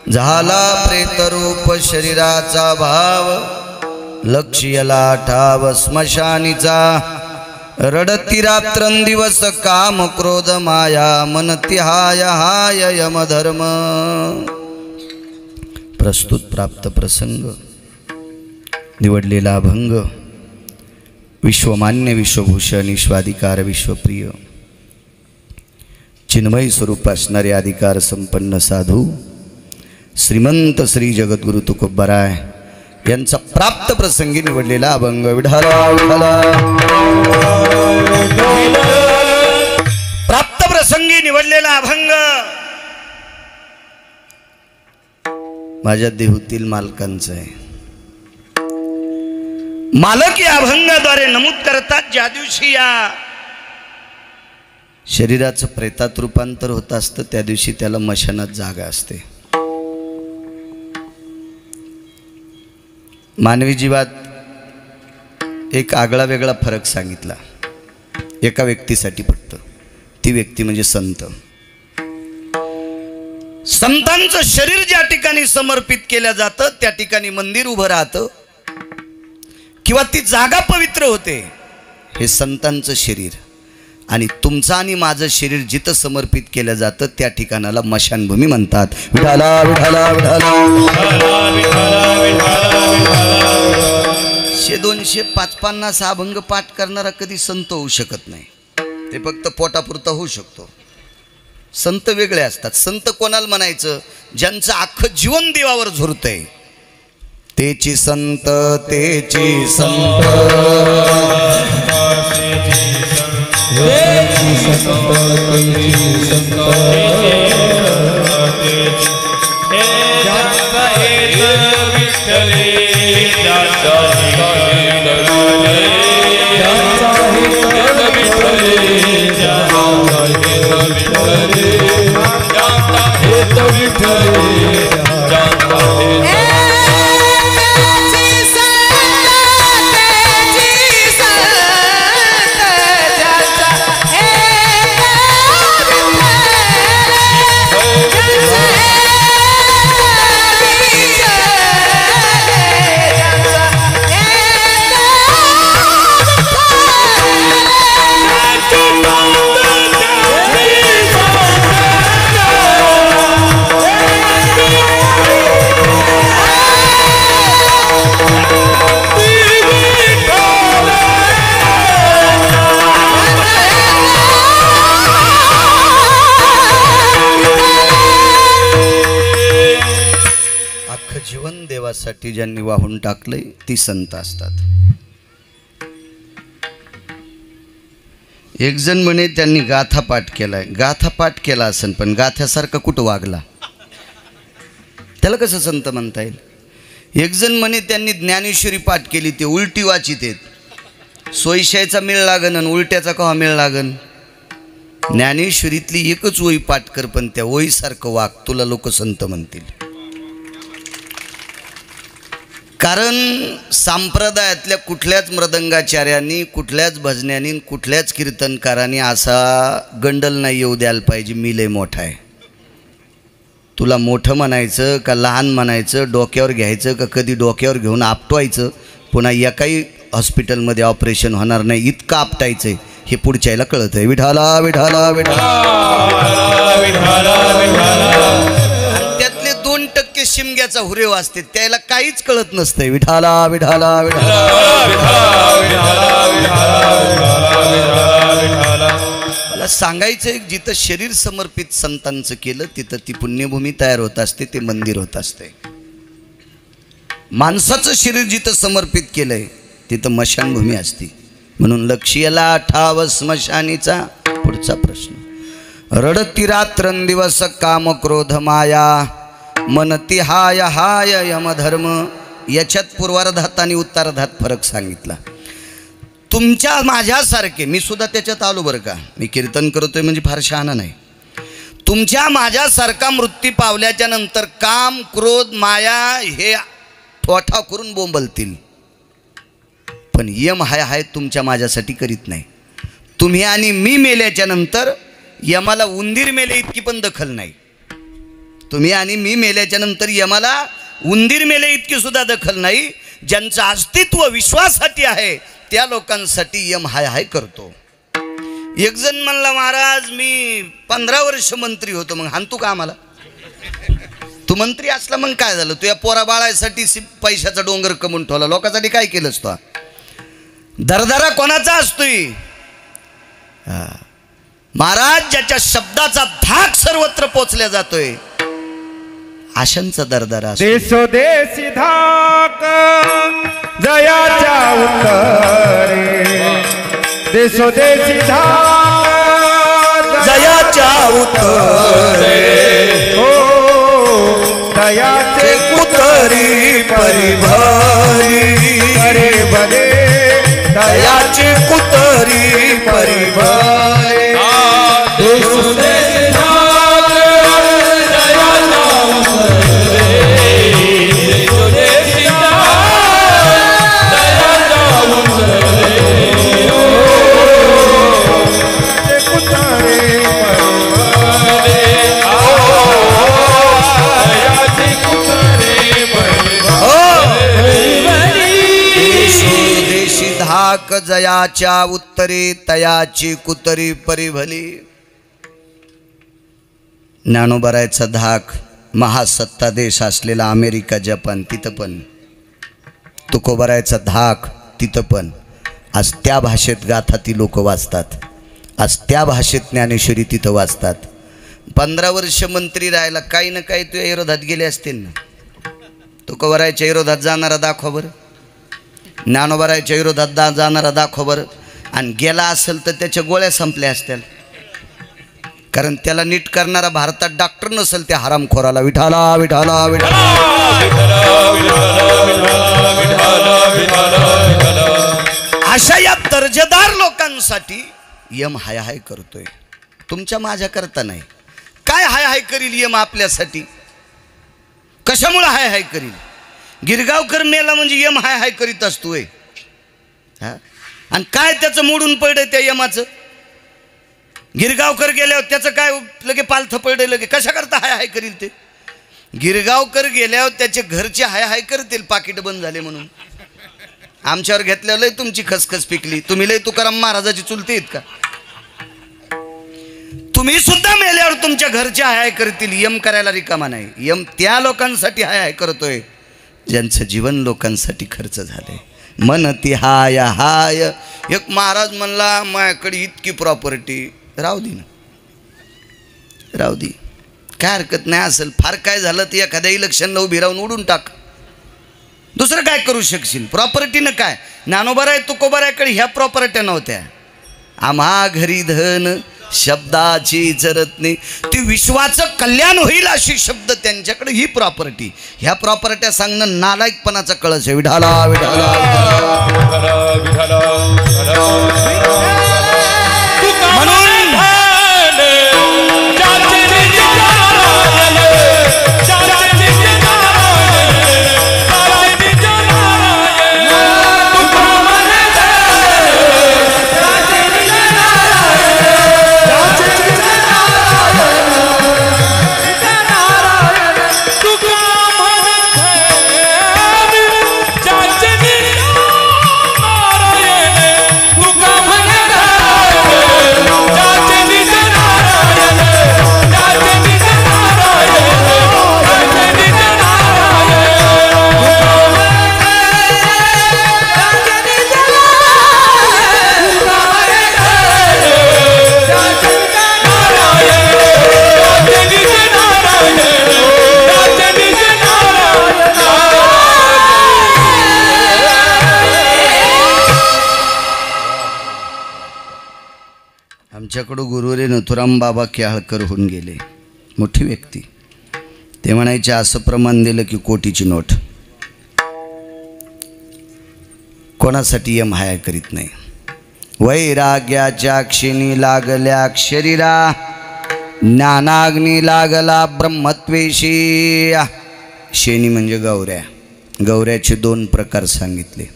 झाला प्रेतरूप शरीराचा भाव, लक्ष्यला ठाव स्मशानीचा, रडती रात्रंदिवस काम क्रोध माया, मनती हाय हाय यमधर्म। प्रस्तुत प्राप्त प्रसंग, निवडलेला अभंग, विश्वमान्य विश्वभूषण विश्वाधिकार विश्वप्रिय चिन्मय स्वरूप असणारे अधिकार संपन्न साधू श्रीमंत श्री जगद्गुरु तुकोबराय यांचा प्राप्त प्रसंगी निवडलेला अभंग। विठाला विठाला प्राप्त प्रसंगी निवडलेला अभंग माझ्या देहूतील मालकांचा आहे। मालक या अभंगाद्वारे नमूद करतात, ज्या दिवशी या शरीराचं प्रेतात रूपांतर होत असतं त्या दिवशी त्याला मशानात जागा असते। मानवी जीवात एक आगळा वेगळा फरक सांगितला एका व्यक्तीसाठी फक्त, ती व्यक्ती म्हणजे संत। संतांचं शरीर ज्या ठिकाणी समर्पित केलं जातं त्या ठिकाणी मंदिर उभं राहतं किंवा ती जागा पवित्र होते। हे संतांचं शरीर आणि तुमचं आणि माझं शरीर जिथं समर्पित केलं जातं त्या ठिकाणाला मशानभूमी म्हणतात। विठाला विठाला विठाला 100-200-550 अभंग पाठ करणारा कधी संत होऊ शकत नाही, ते फक्त पोटापुरता होऊ शकतो। संत वेगळे असतात। संत कोणाला म्हणायचं? ज्यांचं अख्खं जीवन देवावर झुरतंय तेची संत, तेची संत, जीवन देवासाठी ज्यांनी वाहून टाकलंय ती संत असतात। एक जण म्हणे त्यांनी गाथा पाठ केलाय। गाथा पाठ केला असेल पण गाथ्यासारखा कुठं वागला, त्याला कसं संत म्हणता येईल? एक जण म्हणे त्यांनी ज्ञानेश्वरी पाठ केली, ते उलटी वाचित आहेत। सोयशायचा मेळ लागन आणि उलट्याचा कवा मेळ लागन? ज्ञानेश्वरीतली एकच ओळी पाठ कर पण त्या ओळीसारखं वाग, तुला लोक संत म्हणतील। कारण संप्रदायातल्या कुठल्याच मृदंगाचार्यांनी, कुठल्याच भजन्यांनी, कुठल्याच कीर्तनकारांनी असा गंडल नाही येऊ द्यायला पाहिजे मी लय मोठा आहे। तुला मोठं म्हणायचं का लहान म्हणायचं, डोक्यावर घ्यायचं का कधी डोक्यावर घेऊन आपटवायचं, पुन्हा एकाही हॉस्पिटलमध्ये ऑपरेशन होणार नाही इतकं आपटायचं हे पुढच्याला कळत आहे। विठाला विठाला त्यातले 2% शिमग्याचा हुरेव असते, त्याला काहीच कळत नसतंय। विठाला विठाला मला सांगायचं एक, जिथं शरीर समर्पित संतांचं केलं तिथं ती पुण्यभूमी तयार होत असते, ते मंदिर होत असते। माणसाचं शरीर जिथं समर्पित केलंय तिथं मशानभूमी असते। म्हणून लक्ष्यला ठाव स्मशानीचा। पुढचा प्रश्न, रडती रात्रंदिवस काम क्रोध माया, मनती हाय हाय यमधर्म। याच्यात पूर्वार्धात आणि उत्तरार्धात फरक सांगितला। तुमच्या माझ्यासारखे, मी सुद्धा त्याच्यात आलो बरं का, मी कीर्तन करतोय म्हणजे फार शहाणा नाही। तुमच्या माझ्यासारखा मृत्यू पावल्याच्या नंतर काम क्रोध माया हे ठोठा करून बोंबलतील, पण यम हाय तुमच्या माझ्यासाठी करीत नाही। तुम्ही आणि मी मेल्याच्या नंतर यमाला उंदीर मेले इतकी पण दखल नाही। तुम्ही आणि मी मेल्याच्या नंतर यमाला उंदीर मेले इतकी सुद्धा दखल नाही. ज्यांचं अस्तित्व विश्वासाठी आहे त्या लोकांसाठी यम हाय हाय करतो. एक जण म्हणला, महाराज मी 15 वर्ष मंत्री होतो. मग हाणतो का आम्हाला? तू मंत्री असला मग काय झालं? तू या पोरा बाळासाठी पैशाचा डोंगर कमवून ठेवला, लोकांसाठी काय केलंस तो? दरदरा कोणाचा असतोय? महाराज ज्याच्या शब्दाचा धाक सर्वत्र पोचल्या जातोय अशांचा दरदरा. देशोदेशी धाक जयाच्या उत्तरे, देशोदेशी धाक जयाच्या उत्तरे, हो दयाचे कुतरी परिभली, अरे भले दयाचे कुतरी परिभली. देशोदेशी धाक जयाच्या उत्तरे, देशोदेशी धाक जयाच्या उत्तरे, कुतरे परिभले, दयाचे कुतरे परिभले. देशी धाक जयाच्या उत्तरे, तयाची कुतरी परिभली. ज्ञानोबरायचा धाक महासत्ता देश असलेला अमेरिका, जपान, तिथं पण. तुकोबरायचा धाक तिथं पण. आज त्या भाषेत गाथा ती लोक वाचतात. आज त्या भाषेत ज्ञानेश्वरी तिथं वाचतात. 15 वर्ष मंत्री राहायला काही ना काही तुझ्या विरोधात गेले असतील ना. तुकोबरायच्या विरोधात जाणारा दाखवा बरं, ज्ञानोबरायच्या विरोधात जाणारा दाखवा बरं. आणि गेला असेल तर त्याच्या गोळ्या संपल्या असतील. कारण त्याला नीट करणारा भारतात डॉक्टर नसेल त्या हरामखोराला. विठाला विठाला विठाला. अशा या दर्जेदार लोकांसाठी यम हाय हाय करतोय. तुमच्या माझ्या करता नाही. काय हाय हाय करील यम आपल्यासाठी? कशामुळे हाय हाय करील? गिरगावकर मेला म्हणजे यम हाय हाय करीत असतोय. आणि काय त्याचं मोडून पडलं त्या यमाचं? गिरगावकर गेल्यावर त्याचं काय लगे पालथं पडलं लगे? कशा करता हाय हाय करील ते? गिरगावकर गेल्यावर त्याचे घरचे हाय हाय करतील पाकिट बंद झाले म्हणून. आमच्यावर घेतल्यावर लय तुमची खसखस पिकली. तुम्ही लय तुकाराम महाराजाची चुलती आहेत का? तुम्ही सुद्धा मेल्यावर तुमच्या घरचे हाय हाय करतील. यम करायला रिकामा नाही. यम त्या लोकांसाठी हाय हाय करतोय ज्यांचं जीवन लोकांसाठी खर्च झालंय. मन ती हाय हाय. एक महाराज म्हणला, माझ्याकडे इतकी प्रॉपर्टी, राहू दे ना, राहू दे, काय हरकत नाही. असेल फार काय झालं तर एखाद्या इलेक्शनला उभी राहून उडून टाक. दुसरं काय करू शकशील? प्रॉपर्टीनं काय? ज्ञानोबराय तुकोबरायकडे ह्या प्रॉपर्ट्या नव्हत्या. आम्हा घरी धन शब्दाची जरतनी, ती विश्वाचं कल्याण होईल अशी शब्द त्यांच्याकडे. ही प्रॉपर्टी, ह्या प्रॉपर्ट्या सांगणं नालायकपणाचा कळस आहे. विठाला विठाला म्हणून आमच्याकडं गुरुवरे नथुराम बाबा केळकर होऊन गेले, मोठी व्यक्ती. ते म्हणायचे, असं प्रमाण दिलं की कोटीची नोट. कोणासाठी यम हाय करीत नाही. वैराग्याच्या क्षिणी लागल्या शरीरा, ज्ञानाग्नी लागला ब्रह्मत्वेशी. शेणी म्हणजे गौऱ्या. गौऱ्याचे 2 प्रकार सांगितले.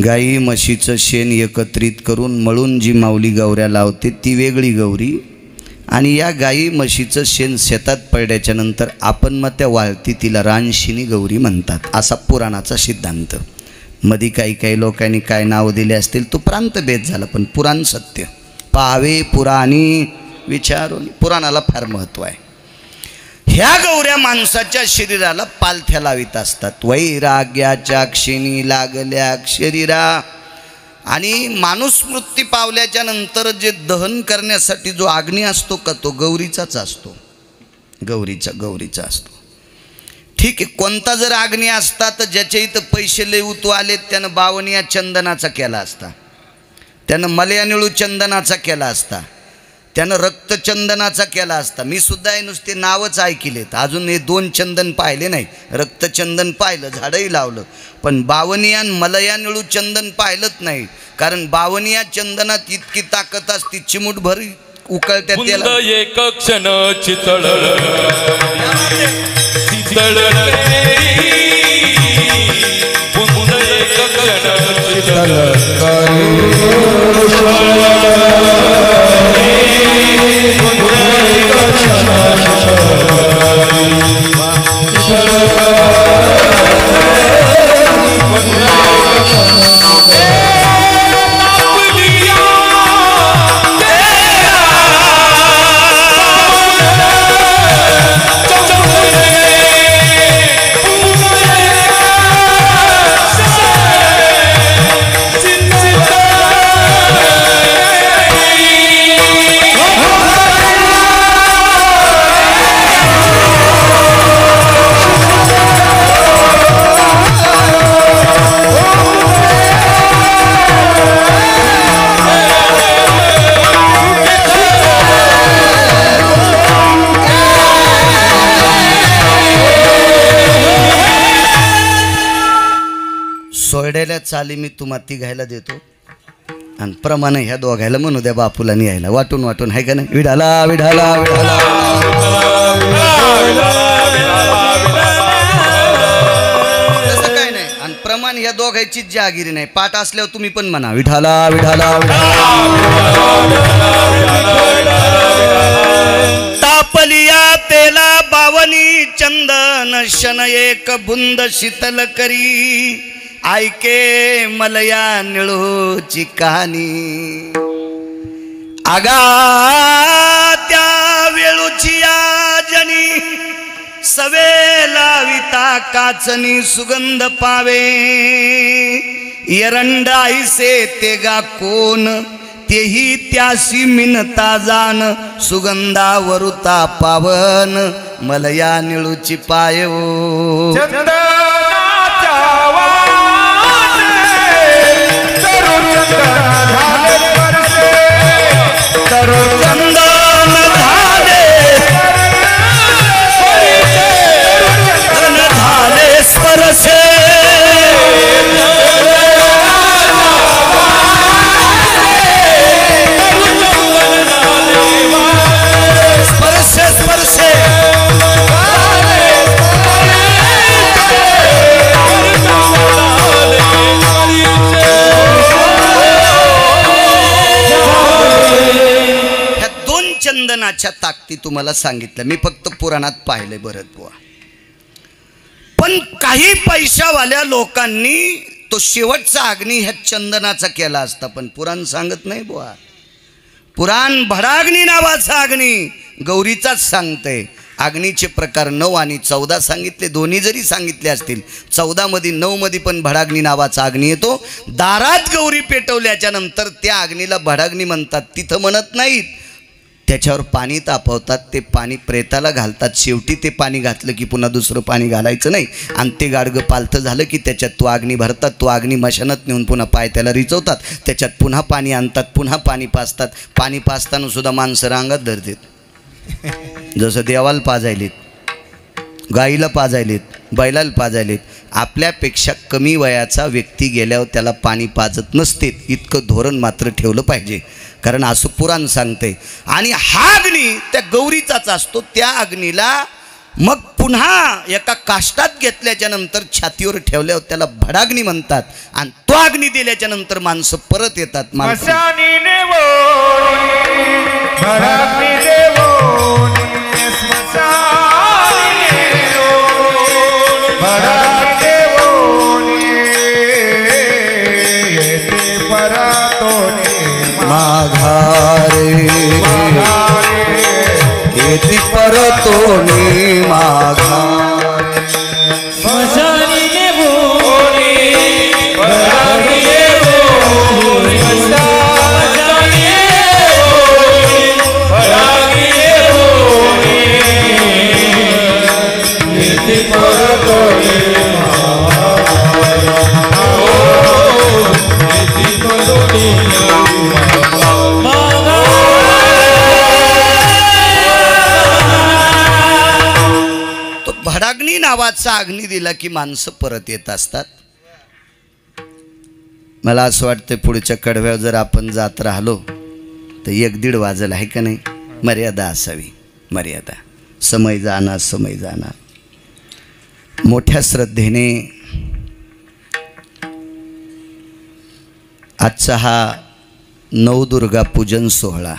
गाई म्हशीचं शेण एकत्रित करून मळून जी माऊली गौऱ्या लावते ती वेगळी गौरी. आणि या गाई म्हशीचं शेण शेतात पडल्याच्या नंतर आपण मग त्या वाळती तिला रानशिनी गौरी म्हणतात, असा पुराणाचा सिद्धांत. मध्ये काही लोकांनी काय नाव दिले असतील तो प्रांतभेद झाला, पण पुराण सत्य. पाहावे पुराणी विचारून, पुराणाला फार महत्त्व आहे. ह्या गौऱ्या माणसाच्या शरीराला पालथ्या लावित असतात. वैराग्याच्या क्षिणी लागल्या शरीरा. आणि माणूस मृत्यू पावल्याच्या नंतर जे दहन करण्यासाठी जो अग्नी असतो का, तो गौरीचाच असतो. गौरीचा असतो. ठीक आहे, कोणता जर अग्नी असता तर ज्याच्या इथं पैसे लय उतू आले त्यानं बावनिया चंदनाचा केला असता, त्यानं मलयानिळू चंदनाचा केला असता, त्यानं रक्तचंदनाचा केला असता. मी सुद्धा हे नुसते नावच ऐकलेत, अजून हे 2 चंदन पाहिले नाही. रक्तचंदन पाहिलं, झाडंही लावलं, पण बावनिया मलयानिळू चंदन पाहिलंच नाही. कारण बावनिया चंदनात इतकी ताकद असती, चिमूटभर उकळत्या त्याला एक क्षण चितळ सोयड्याला चाली मी तुम्हा तिघायला देतो आणि प्रमाणे ह्या दोघायला म्हणू द्या बापूला न्यायला. वाटून वाटून आहे का नाही. विढाला विढाला विढाला तसं काय नाही. आणि प्रमाण ह्या दोघायचीच जहागिरी नाही. पाठ असल्यावर तुम्ही पण म्हणा विढाला विढाला तापलिया तेला बावनी चंदन शन एक बुंद शीतल करी. ऐके मलया निळूची कहाणी. आगा त्या वेळूची आजनी सवे लाविता काचनी सुगंध पावे. एरंडाईसे तेगा कोण तेही त्यासी मिनता जाण. सुगंधावरुता पावन मलया निळूची पायो. चंदनाच्या ताकदी तुम्हाला सांगितलं. मी फक्त पुराणात पाहिले बरं बुवा. पण काही पैशावाल्या लोकांनी तो शेवटचा अग्नी ह्या चंदनाचा केला असता, पण पुराण सांगत नाही बुवा. पुराण भडाग्नी नावाचा अग्नी गौरीचाच सांगते. अग्नीचे प्रकार 9 आणि 14 सांगितले. दोन्ही जरी सांगितले असतील, 14 मध्ये 9 मध्ये पण भडाग्नी नावाचा अग्नी येतो. दारात गौरी पेटवल्याच्या नंतर त्या अग्नीला भडाग्नी म्हणतात. तिथं म्हणत नाहीत. त्याच्यावर पाणी तापवतात, ते पाणी प्रेताला घालतात. शेवटी ते पाणी घातलं की पुन्हा दुसरं पाणी घालायचं नाही. आणि ते गाडगं पालथं झालं की त्याच्यात तो अग्नी भरतात. तो अग्नी मशानात नेऊन पुन्हा पाय त्याला रिचवतात. त्याच्यात पुन्हा पाणी आणतात, पुन्हा पाणी पाजतात. पाणी पाजताना सुद्धा माणसं रांगात धरतात. जसं देवाला पाजायलेत, गाईला पाजायलेत, बैलाला पाजायलेत. आपल्यापेक्षा कमी वयाचा व्यक्ती गेल्यावर त्याला पाणी पाजत नसते. इतकं धोरण मात्र ठेवलं पाहिजे, कारण असं पुराण सांगते. आणि हा अग्नी त्या गौरीचाच असतो. त्या अग्नीला मग पुन्हा एका काष्टात घेतल्याच्या नंतर छातीवर ठेवल्यावर त्याला भडाग्नी म्हणतात. आणि तो अग्नी दिल्याच्या नंतर माणसं परत येतात. भडाग्नी देवोनी स्मशानी भडाग्नी देवोनी येते परतोनी माघारे येती परतोनी माघारे स्मशानी देवोनी भडाग्नी देवोनी स्मशानी देवोनी भडाग्नी देवोनी येते परतोनी भडाग्नी नावाचा अग्नी दिला की माणसं परत येत असतात. मला असं वाटतं पुढच्या कडव्यावर जर आपण जात राहिलो तर 1-1.5 वाजल, आहे का नाही. मर्यादा असावी, मर्यादा. समय जाणार, समय जाणार. मोठ्या श्रद्धेने आजचा हा नवदुर्गा पूजन सोहळा,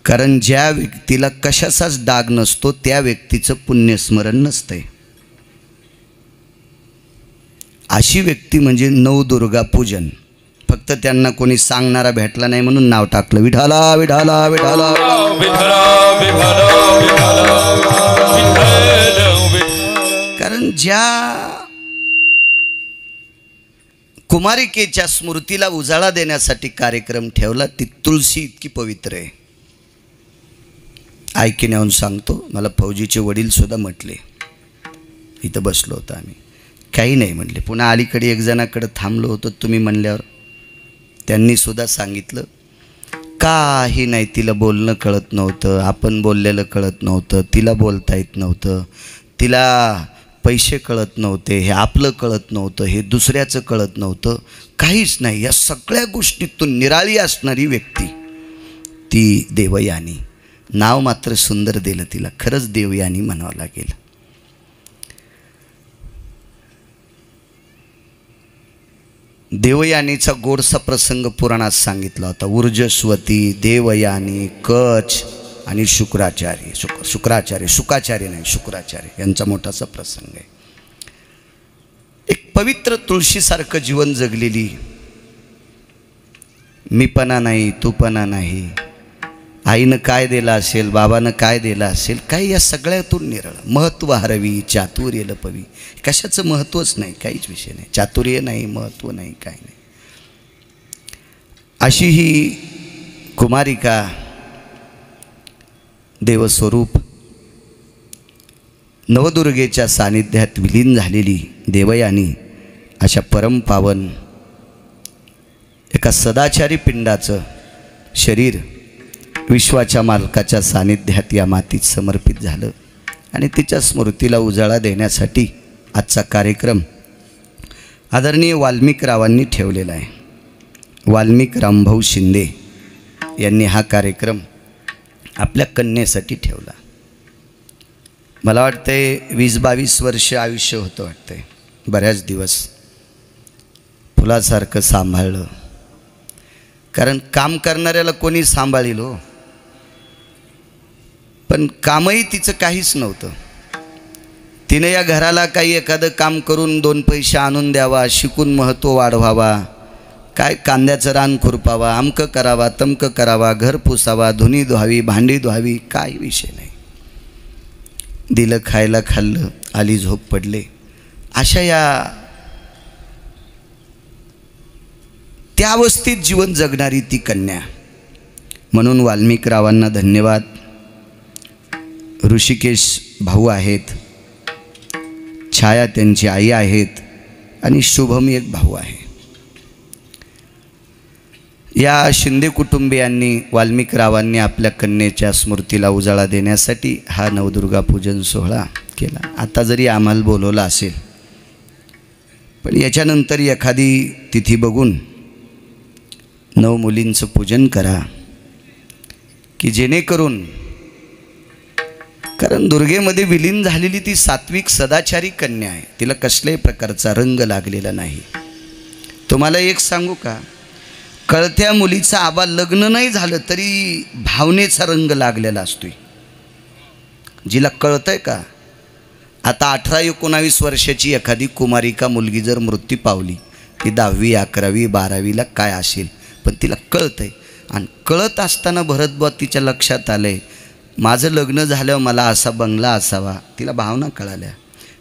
कारण ज्या व्यक्तीला कशाचाच डाग नसतो त्या व्यक्तीचं पुण्यस्मरण नसतंय. अशी व्यक्ती म्हणजे नवदुर्गा पूजन. फक्त त्यांना कोणी सांगणारा भेटला नाही म्हणून नाव टाकलं, विठाला विठाला विठाला. कारण ज्या कुमारिकेच्या स्मृतीला उजाळा देण्यासाठी कार्यक्रम ठेवला ती तुळशी इतकी पवित्र आहे. ऐकण्याहून सांगतो, मला फौजीचे वडील सुद्धा म्हटले, इथं बसलो होतो आम्ही, काही नाही म्हणले. पुन्हा अलीकडे एक जणाकडे थांबलो होतो, तुम्ही म्हणल्यावर त्यांनी सुद्धा सांगितलं काही नाही, तिला बोलणं कळत नव्हतं, आपण बोललेलं कळत नव्हतं, तिला बोलता येत नव्हतं, तिला पैसे कळत नव्हते, हे आपलं कळत नव्हतं, हे दुसऱ्याचं कळत नव्हतं, काहीच नाही. या सगळ्या गोष्टीतून निराळी असणारी व्यक्ती ती देवयानी. नाव मात्र सुंदर दिलं तिला, खरंच देवयानी म्हणावं लागेल. देवयानीचा गोडसा प्रसंग पुराणात सांगितला होता. ऊर्जस्वती, देवयानी, कच आणि शुक्राचार्य, शुकाचार्य नाही, शुक्राचार्य यांचा मोठासा प्रसंग आहे. एक पवित्र तुळशीसारखं जीवन जगलेली, मीपणा नाही, तूपणा नाही, आईनं काय दिलं असेल, बाबानं काय दिलं असेल, काही या सगळ्यातून निरळ. महत्त्व हरवी चातुर्य लपवी. कशाचं महत्त्वच नाही, काहीच विषय नाही, चातुर्य नाही, महत्त्व नाही, काय नाही. अशी ही कुमारिका, देवस्वरूप नवदुर्गेच्या सानिध्यात विलीन झालेली देवयानी अशा परमपावन एका सदाचारी पिंडाचं शरीर विश्वाच्या मालकाच्या सानिध्यात या मातीत समर्पित झालं. आणि तिच्या स्मृतीला उजाळा देण्यासाठी आजचा कार्यक्रम आदरणीय वाल्मिकरावांनी ठेवलेला आहे. वाल्मिक रामभाऊ शिंदे यांनी हा कार्यक्रम आपल्या कन्येसाठी ठेवला. मला वाटतंय 20-22 वर्ष आयुष्य होतं वाटतंय, बऱ्याच दिवस फुलासारखं सांभाळलं. कारण काम करणाऱ्याला कोणी सांभाळील हो, पण कामही तिचं काहीच नव्हतं. तिने या घराला काही एखादं काम करून 2 पैसे आणून द्यावा, शिकून महत्त्व वाढवावा, काय कांद्याचं रान खुरपावा, अमकं करावा, तमकं करावा, घर पुसावा, धुणी धुवावी, भांडी धुवावी, काही विषय नाही. दिलं खायला खाल्लं, आली झोप पडले. अशा या त्या अवस्थेत जीवन जगणारी ती कन्या. म्हणून वाल्मिकरावांना धन्यवाद. ऋषिकेश भाऊ आहेत, छाया त्यांची आई आहेत आणि शुभम एक भाऊ आहे. या शिंदे कुटुंबियांनी वाल्मिकरावांनी आपल्या कन्येच्या स्मृतीला उजाळा देण्यासाठी हा नवदुर्गा पूजन सोहळा केला. आता जरी आम्हाला बोलवलं असेल, पण याच्यानंतर एखादी तिथी बघून 9 मुलींचं पूजन करा, की जेणेकरून, कारण दुर्गेमध्ये विलीन झालेली ती सात्विक सदाचारी कन्या आहे, तिला कसल्याही प्रकारचा रंग लागलेला नाही. तुम्हाला एक सांगू का, कळत्या मुलीचा आबा लग्न नाही झालं तरी भावनेचा रंग लागलेला असतोय. जिला कळतंय का, आता 18-19 वर्षाची एखादी कुमारिका मुलगी जर मृत्यू पावली, ती 10वी 11वी 12वीला काय असेल, पण तिला कळतंय. आणि कळत असताना भरतबुवा तिच्या लक्षात आलंय, माझं लग्न झाल्यावर मला असा बंगला असावा. तिला भावना कळाल्या,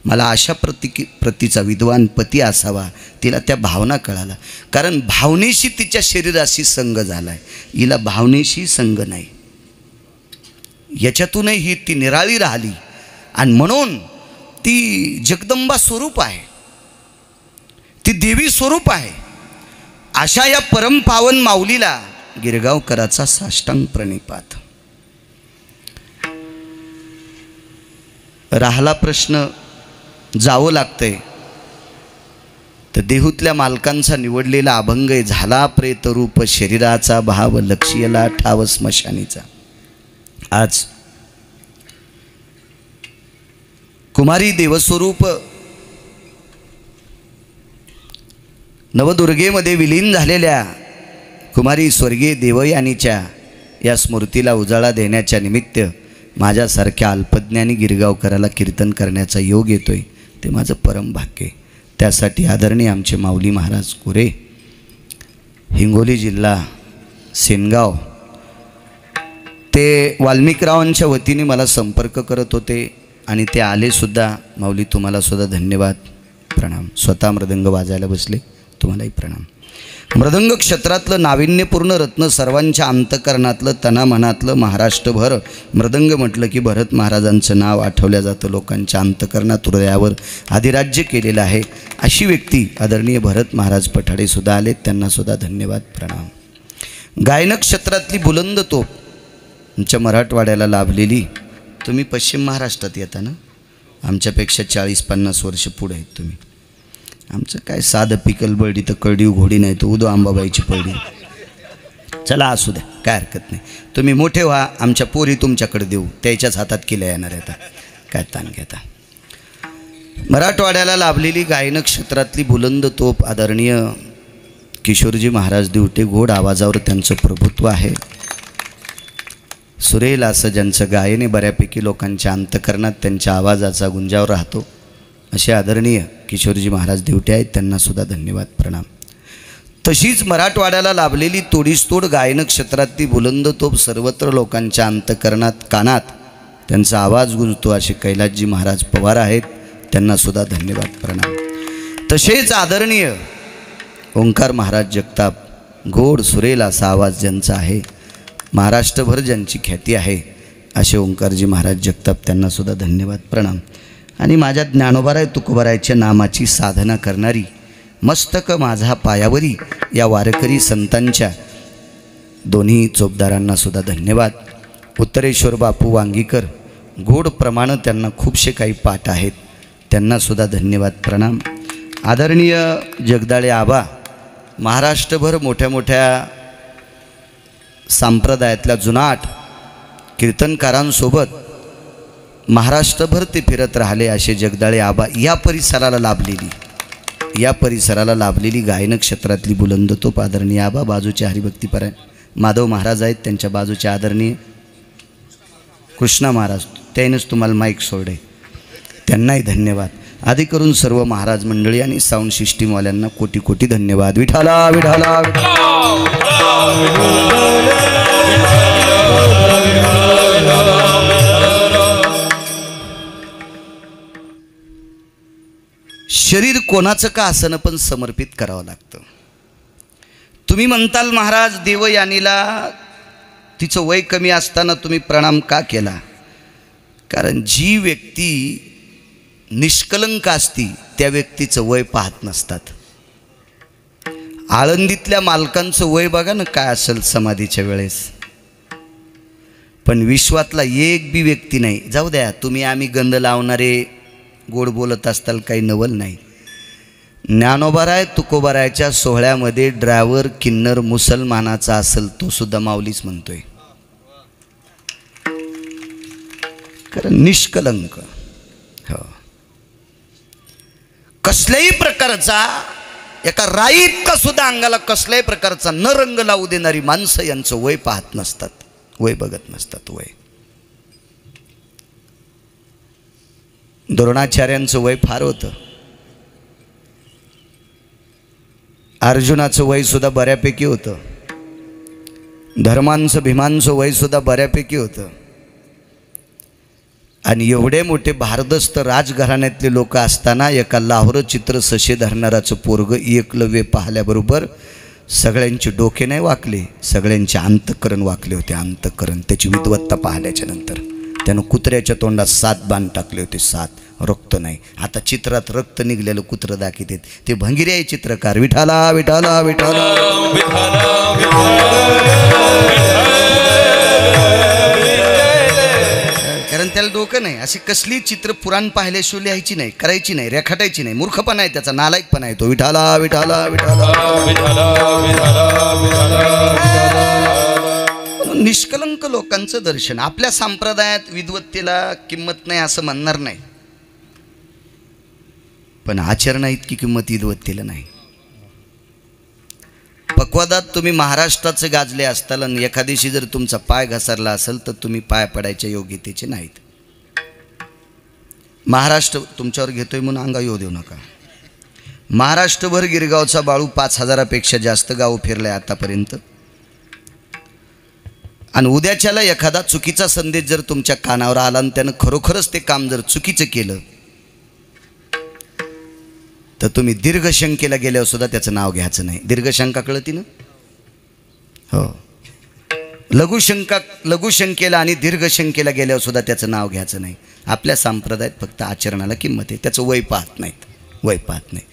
मला अशा प्रतीचा विद्वान पती असावा. तिला त्या भावना कळाला, कारण भावनेशी तिच्या शरीराशी संग झाला आहे. हिला भावनेशी संग नाही. याच्यातूनही ही ती निराळी राहिली आणि म्हणून ती जगदंबा स्वरूप आहे, ती देवी स्वरूप आहे. अशा या परमपावन माऊलीला गिरगावकराचा साष्टांग प्रणिपात. राहिला प्रश्न, जावं लागतंय तर देहूतल्या मालकांचा निवडलेला अभंग झाला प्रेतरूप शरीराचा भाव लक्ष्यला ठाव स्मशानीचा. आज कुमारी देवस्वरूप नवदुर्गेमध्ये विलीन झालेल्या कुमारी स्वर्गीय देवयानीच्या या स्मृतीला उजाळा देण्याच्या निमित्त माझ्यासारख्या अल्पज्ञानी गिरगावकराला कीर्तन करण्याचा योग येतोय, ते माझं परम भाग्य आहे. त्यासाठी आदरणीय आमचे माऊली महाराज कुरे, हिंगोली जिल्हा सेनगाव, ते वाल्मिकरावांच्या वतीने मला संपर्क करत होते आणि ते आलेसुद्धा. माऊली तुम्हाला सुद्धा धन्यवाद, प्रणाम. स्वतः मृदंग वाजायला बसले, तुम्हालाही प्रणाम. मृदंग क्षेत्रातलं नाविन्यपूर्ण रत्न, सर्वांच्या अंतकरणातलं तनामनातलं, महाराष्ट्रभर मृदंग म्हटलं की भरत महाराजांचं नाव आठवलं जातं. लोकांच्या अंतकरणात हृदयावर अधिराज्य केलेलं आहे. अशी व्यक्ती आदरणीय भरत महाराज पठाडेसुद्धा आलेत, त्यांनासुद्धा धन्यवाद, प्रणाम. गायन क्षेत्रातली बुलंद तोप आमच्या मराठवाड्याला लाभलेली. तुम्ही पश्चिम महाराष्ट्रात येता ना, आमच्यापेक्षा 40-50 वर्ष पुढे आहेत तुम्ही. आमचं काय साधं पिकल बळडी तर कळडी घोडी नाही, तर उदो आंबाबाईची पळडी. चला असू द्या, काय हरकत नाही. तुम्ही मोठे व्हा, आमच्या पोरी तुमच्याकडे देऊ, त्याच्याच हातात केल्या येणार आहेत, काय ताण घेता. मराठवाड्याला लाभलेली गायन क्षेत्रातली बुलंद तोप आदरणीय किशोरजी महाराज दिवटे. गोड आवाजावर त्यांचं प्रभुत्व आहे. सुरेल असं ज्यांचं गायने बऱ्यापैकी लोकांच्या अंतकरणात त्यांच्या आवाजाचा गुंजावर राहतो, असे आदरणीय किशोरजी महाराज दिवटे आहेत, त्यांनासुद्धा धन्यवाद, प्रणाम. तशीच मराठवाड्याला लाभलेली तोडीसतोड गायन क्षेत्रातली बुलंद तोप, सर्वत्र लोकांच्या अंतकरणात कानात त्यांचा आवाज गुंजतो, असे कैलासजी महाराज पवार आहेत, त्यांनासुद्धा धन्यवाद, प्रणाम. तसेच आदरणीय ओंकार महाराज जगताप, गोड सुरेल असा आवाज ज्यांचा आहे, महाराष्ट्रभर ज्यांची ख्याती आहे, असे ओंकारजी महाराज जगताप, त्यांनासुद्धा धन्यवाद, प्रणाम. आणि माझ्या ज्ञानोबाराय तुकोबारायच्या नामाची साधना करणारी, मस्तक माझा पायावरी या वारकरी संतांच्या दोन्ही चोपदारांनासुद्धा धन्यवाद. उत्तरेश्वर बापू वांगीकर, गोड प्रमाण त्यांना खूपसे काही पाठ आहेत, त्यांनासुद्धा धन्यवाद, प्रणाम. आदरणीय जगदाळे आबा, महाराष्ट्रभर मोठ्या मोठ्या संप्रदायातल्या जुनाट कीर्तनकारांसोबत महाराष्ट्रभर ते फिरत राहिले, असे जगदाळे आबा या परिसराला लाभलेली गायन क्षेत्रातली बुलंद तोप आदरणीय आबा. बाजूचे हरिभक्तीपरायण माधव महाराज आहेत, त्यांच्या बाजूचे आदरणीय कृष्णा महाराज, त्यानेच तुम्हाला माईक सोडे, त्यांनाही धन्यवाद. आधी करून सर्व महाराज मंडळी आणि साऊंड सिस्टीमवाल्यांना कोटी कोटी धन्यवाद. विठाला विठाला. शरीर कोणाचं का असणं पण समर्पित करावं लागतं. तुम्ही म्हणताल महाराज देवयानीला तिचं वय कमी असताना तुम्ही प्रणाम का केला? कारण जी व्यक्ती निष्कलंक असती त्या व्यक्तीचं वय पाहत नसतात. आळंदीतल्या मालकांचं वय बघा ना काय असेल समाधीच्या वेळेस, पण विश्वातला एक बी व्यक्ती नाही. जाऊ द्या, तुम्ही आम्ही गंध लावणारे गोड बोलत असताल, काही नवल नाही. ज्ञानोबाराय तुकोबारायच्या सोहळ्यामध्ये ड्रायव्हर किन्नर मुसलमानाचा असेल तो सुद्धा माऊलीच म्हणतोय, कारण निष्कलंक. हो, कसल्याही प्रकारचा एका राईत सुद्धा अंगाला कसल्याही प्रकारचा न रंग लावू देणारी माणसं यांचं वय पाहत नसतात, वय बघत नसतात. वय द्रोणाचार्यांचं वय फार होतं. अर्जुनाचं वय सुद्धा बऱ्यापैकी होतं. धर्मांचं भीमांचं वय सुद्धा बऱ्यापैकी होतं. आणि एवढे मोठे भारदस्त राजघराण्यातले लोक असताना एका लाहोर चित्र सशे धरणाराचं पोरग एकलव्य पाहिल्याबरोबर सगळ्यांचे डोके नाही वाकले, सगळ्यांचे अंतःकरण वाकले होते. अंतःकरण त्याची विद्वत्ता पाहिल्याच्या नंतर त्यानं कुत्र्याच्या तोंडात 7 बाण टाकले होते. 7 रक्त नाही. आता चित्रात रक्त निघलेलं कुत्रं दाखवतात. ते भंगिरे चित्रकार. विठाला विठाला विठाला कारण त्याला डोकं नाही. अशी कसली चित्र पुराण पाहिल्याशिवाय लिहायची नाही, करायची नाही, रेखाटायची नाही. मूर्खपणा आहे त्याचा, नालायकपणा आहे तो. विठाला विठाला विठाला. निष्कलंक लोकांचं दर्शन. आपल्या संप्रदायात विद्वत्तेला किंमत नाही असं म्हणणार नाही, पण आचरणा इतकी किंमत विद्वत्तेला नाही. पक्वादात तुम्ही महाराष्ट्राचे गाजले असताल आणि एखाद्याशी जर तुमचा पाय घसरला असेल तर तुम्ही पाय पडायच्या योग्यतेचे नाहीत. महाराष्ट्र तुमच्यावर घेतोय म्हणून अंगा येऊ देऊ नका. महाराष्ट्रभर गिरगावचा बाळू 5000पेक्षा जास्त गाव फिरलाय आतापर्यंत. आणि उद्याच्याला एखादा चुकीचा संदेश जर तुमच्या कानावर आला आणि त्यानं खरोखरच ते काम जर चुकीचं केलं तर तुम्ही दीर्घशंकेला गेल्यावर सुद्धा त्याचं नाव घ्यायचं नाही. दीर्घशंका कळती ना? हो. लघुशंकेला आणि दीर्घशंकेला गेल्यावर सुद्धा त्याचं नाव घ्यायचं नाही. आपल्या संप्रदायात फक्त आचरणाला किंमत आहे. त्याचं वय पाहत नाहीत, वय पाहत नाही.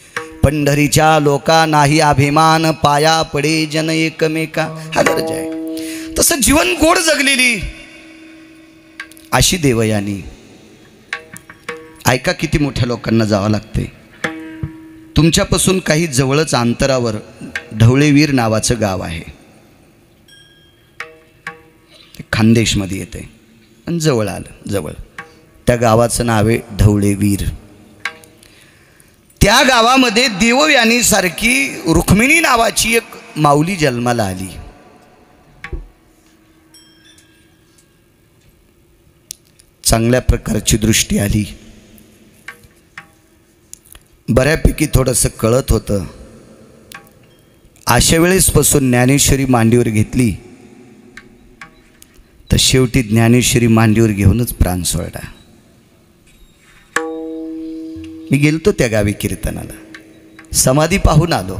पंढरीच्या लोका नाही अभिमान, पाया पडे जन एकमेका, हा दर्जा आहे. तसं जीवन गोड जगलेली अशी देवयानी. ऐका किती मोठ्या लोकांना जावं लागते. तुमच्यापासून काही जवळच अंतरावर ढवळेवीर नावाचं गाव आहे. ते खानदेशमध्ये येते आणि जवळ आलं. जवळ त्या गावाचं नाव आहे ढवळेवीर. त्या गावामध्ये देवयानी सारखी रुक्मिणी नावाची एक माऊली जन्माला आली. चांगल्या प्रकारची दृष्टी आली. बऱ्यापैकी थोडंसं कळत होतं. अशा वेळेसपासून ज्ञानेश्वरी मांडीवर घेतली तर शेवटी ज्ञानेश्वरी मांडीवर घेऊनच प्राण सोडला. मी गेलतो त्या गावी कीर्तनाला, समाधी पाहून आलो.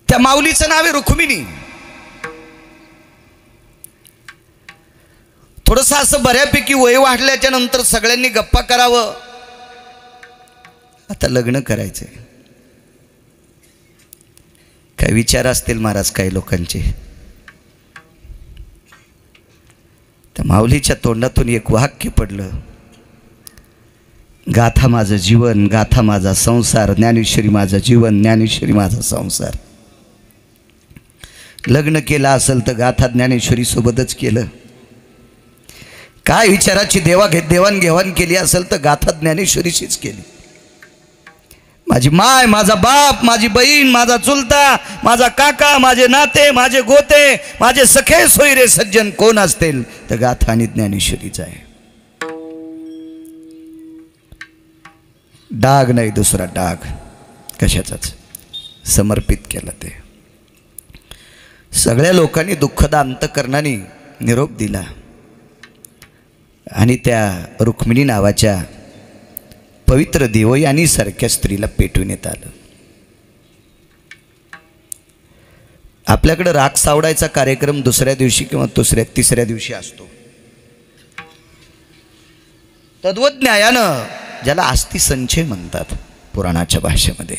त्या माऊलीचं नाव आहे रुक्मिणी. थोडंसं असं बऱ्यापैकी वय वाढल्याच्या नंतर सगळ्यांनी गप्पा करावं, आता लग्न करायचंय. काय विचार असतील महाराज काही लोकांचे. त्या माऊलीच्या तोंडातून एक वाक्य पडलं, गाथा माझं जीवन, गाथा माझा संसार, ज्ञानेश्वरी माझं जीवन, ज्ञानेश्वरी माझा संसार. लग्न केलं असेल तर गाथा ज्ञानेश्वरी सोबतच केलं. काय विचाराची देवाणघेवाण केली असेल तर गाथा ज्ञानेश्वरीशीच केली. माझी माय, माझा बाप, माझी बहीण, माझा चुलता, माझा काका, माझे नाते, माझे गोते, माझे सखे सोयरे सज्जन कोण असतील तर गाथा आणि ज्ञानेश्वरीचा आहे. डाग नाही दुसरा डाग कशाचाच. समर्पित केलं ते. सगळ्या लोकांनी दुःखद अंतःकरणाने निरोप दिला आणि त्या रुक्मिणी नावाच्या पवित्र देवयानी सारख्या स्त्रीला पेटविण्यात आलं. आपल्याकडे राख सावडायचा कार्यक्रम दुसऱ्या दिवशी किंवा तिसऱ्या दिवशी असतो. तद्वज्ञायानं ज्याला अस्थिसंचय म्हणतात पुराणाच्या भाषेमध्ये.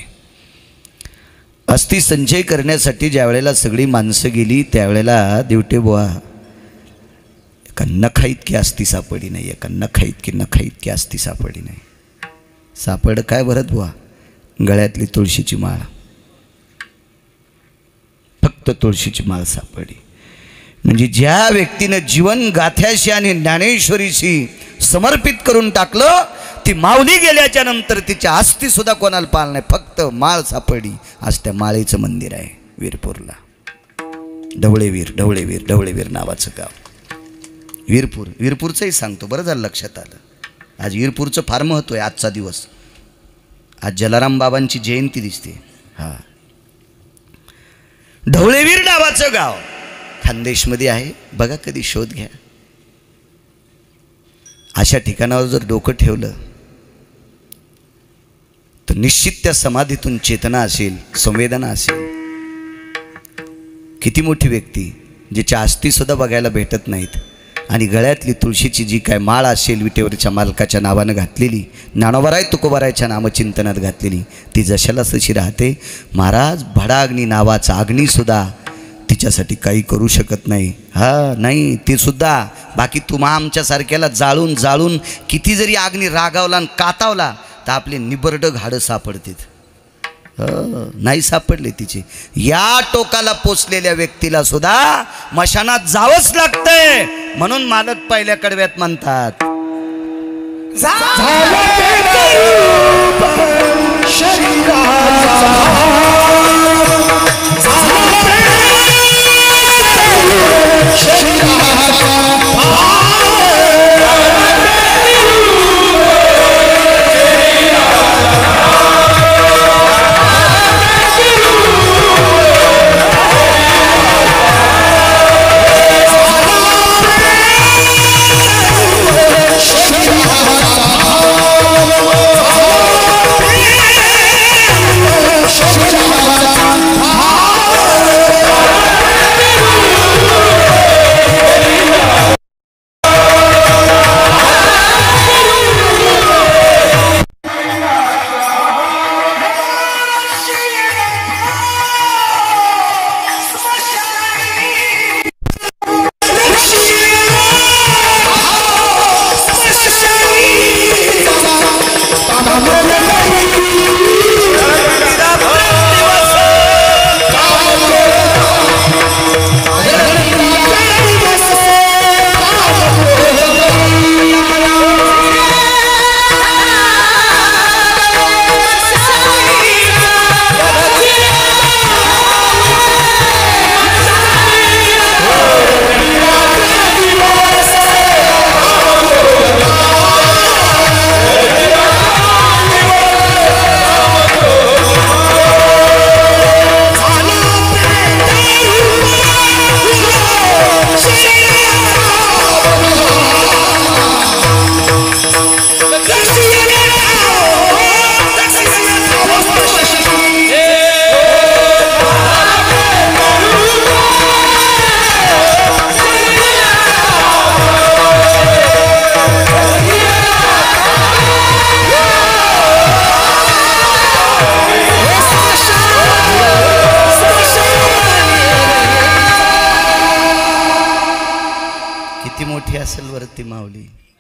अस्थिसंचय करण्यासाठी ज्या वेळेला सगळी माणसं गेली त्यावेळेला देवटे बुवा एका नखा इतकी अस्थी सापडली नाही, एका नखा इतकी अस्थी सापडली नाही. सापड काय भरत बुवा? गळ्यातली तुळशीची माळ, फक्त तुळशीची माळ सापडली. म्हणजे ज्या व्यक्तीनं जीवन गाथ्याशी आणि ज्ञानेश्वरीशी समर्पित करून टाकलं. ती माऊली गेल्याच्या नंतर तिच्या अस्थी सुद्धा कोणाला पाहिलं नाही, फक्त माळ सापडली. आज त्या माळेचं मंदिर आहे वीरपूरला. ढवळेवीर नावाचं गाव. वीरपूरचंही सांगतो, बरं झालं लक्षात आलं. आज वीरपूरचं फार महत्त्व आहे. आजचा दिवस, आज जलाराम बाबांची जयंती दिसते. हां, ढवळेवीर नावाचं गाव खानदेशमध्ये आहे. बघा, कधी शोध घ्या. अशा ठिकाणावर जर डोकं ठेवलं तर निश्चित त्या समाधीतून चेतना असेल, संवेदना असेल. किती मोठी व्यक्ती जिच्या अस्थी सुद्धा बघायला भेटत नाहीत आणि गळ्यातली तुळशीची जी काय माळ असेल विटेवरच्या मालकाच्या नावानं घातलेली, ज्ञानोबाराय तुकोबारायच्या नामचिंतनात घातलेली, ती जशाला तशी राहते. महाराज भडाग्नी नावाचा अग्नीसुद्धा तिच्यासाठी काही करू शकत नाही. हा नाही, ती सुद्धा बाकी तुम्हा आमच्यासारख्याला जाळून जाळून किती जरी अग्नी रागावला आणि कातावला तर आपले निबर्ड घाडं सापडतात. नाही सापडले तिचे. या टोकाला पोचलेल्या व्यक्तीला सुद्धा मशानात जावंच लागतंय. म्हणून मालक पहिल्या कडव्यात म्हणतात,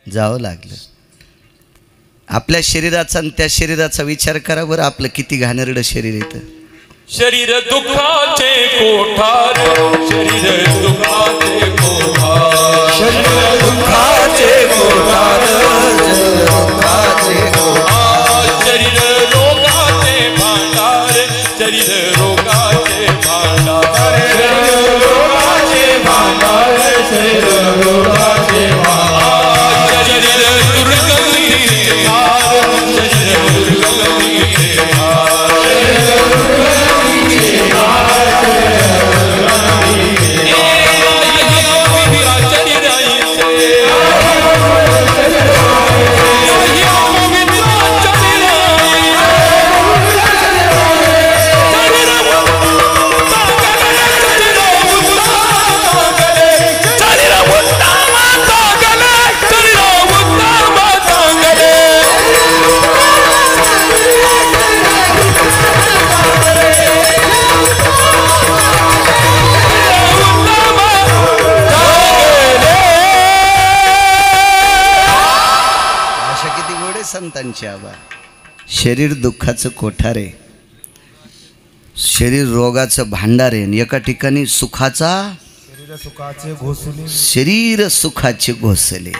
जावं लागलं. आपल्या शरीराचा आणि त्या शरीराचा विचार करा बरं, आपलं किती घाणेरडं शरीर येतं. शरीर दुःखाचे कोठार, शरीर दुःखाचे कोठार, शरीर दुःखाचे कोठार, शरीर रोगाचे भांडार, शरीर रोगाचे भांडार, शरीर रोगाचे भांडार, शरीर रोगाचे भांडार, शरीर दुर्गतीचे भार, शरीर दुर्गतीचे भार, संतांची आबा. शरीर दुःखाचं कोठार आहे, शरीर रोगाचं भांडार आहे, एका ठिकाणी सुखाचा सुखाचे घोसले, शरीर सुखाचे घोसले.